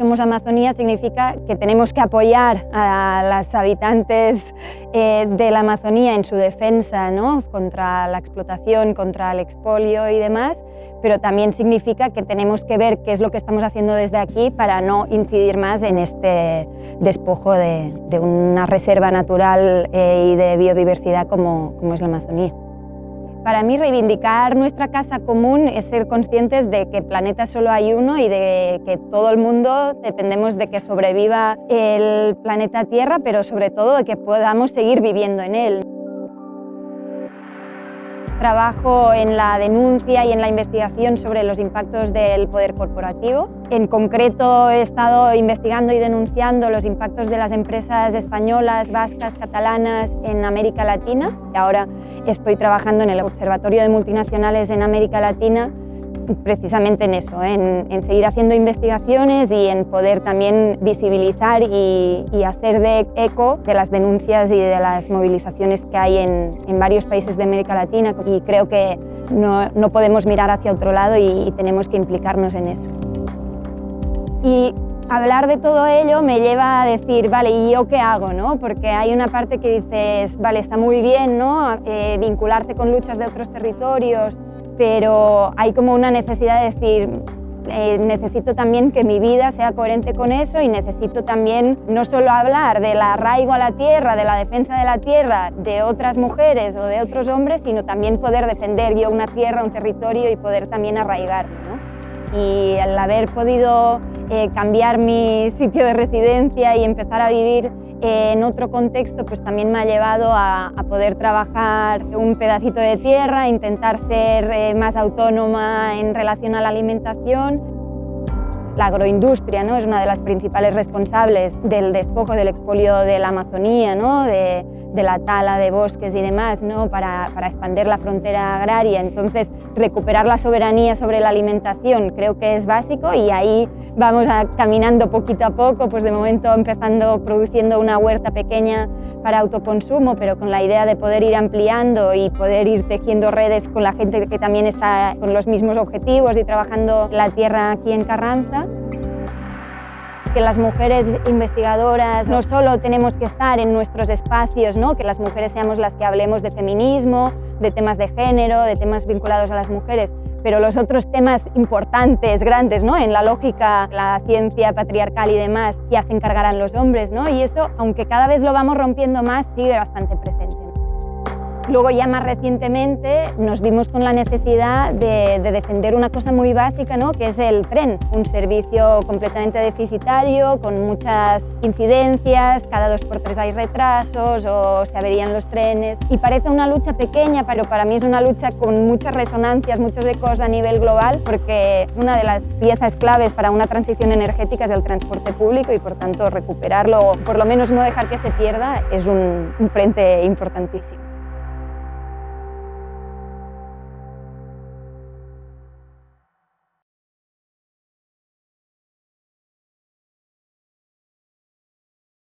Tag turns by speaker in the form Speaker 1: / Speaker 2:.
Speaker 1: somos Amazonía significa que tenemos que apoyar a las habitantes de la Amazonía en su defensa, ¿no?, contra la explotación, contra el expolio y demás, pero también significa que tenemos que ver qué es lo que estamos haciendo desde aquí para no incidir más en este despojo de una reserva natural y de biodiversidad como es la Amazonía. Para mí, reivindicar nuestra casa común es ser conscientes de que planeta solo hay uno y de que todo el mundo dependemos de que sobreviva el planeta Tierra, pero sobre todo de que podamos seguir viviendo en él. Trabajo en la denuncia y en la investigación sobre los impactos del poder corporativo. En concreto, he estado investigando y denunciando los impactos de las empresas españolas, vascas, catalanas en América Latina. Y ahora estoy trabajando en el Observatorio de Multinacionales en América Latina, precisamente en eso, en seguir haciendo investigaciones y en poder también visibilizar y hacer de eco de las denuncias y de las movilizaciones que hay en varios países de América Latina, y creo que no podemos mirar hacia otro lado y tenemos que implicarnos en eso. Y hablar de todo ello me lleva a decir, vale, ¿y yo qué hago?, ¿no? Porque hay una parte que dices, vale, está muy bien, ¿no?, vincularte con luchas de otros territorios, pero hay como una necesidad de decir, necesito también que mi vida sea coherente con eso y necesito también no solo hablar del arraigo a la tierra, de la defensa de la tierra de otras mujeres o de otros hombres, sino también poder defender yo una tierra, un territorio y poder también arraigarme, ¿no? Y al haber podido cambiar mi sitio de residencia y empezar a vivir en otro contexto, pues también me ha llevado a poder trabajar un pedacito de tierra, intentar ser más autónoma en relación a la alimentación. La agroindustria, ¿no?, es una de las principales responsables del despojo, del expolio de la Amazonía, ¿no?, de la tala de bosques y demás, ¿no?, para expandir la frontera agraria. Entonces, recuperar la soberanía sobre la alimentación creo que es básico, y ahí vamos caminando poquito a poco, pues de momento empezando produciendo una huerta pequeña para autoconsumo, pero con la idea de poder ir ampliando y poder ir tejiendo redes con la gente que también está con los mismos objetivos y trabajando la tierra aquí en Carranza. Que las mujeres investigadoras no solo tenemos que estar en nuestros espacios, ¿no?, que las mujeres seamos las que hablemos de feminismo, de temas de género, de temas vinculados a las mujeres, pero los otros temas importantes, grandes, ¿no?, en la lógica, la ciencia patriarcal y demás, ya se encargarán los hombres, ¿no? Y eso, aunque cada vez lo vamos rompiendo más, sigue bastante presente. Luego, ya más recientemente, nos vimos con la necesidad de defender una cosa muy básica, ¿no?, que es el tren, un servicio completamente deficitario, con muchas incidencias, cada 2 por 3 hay retrasos o se averían los trenes. Y parece una lucha pequeña, pero para mí es una lucha con muchas resonancias, muchos ecos a nivel global, porque una de las piezas claves para una transición energética es el transporte público, y por tanto recuperarlo, o por lo menos no dejar que se pierda, es un frente importantísimo.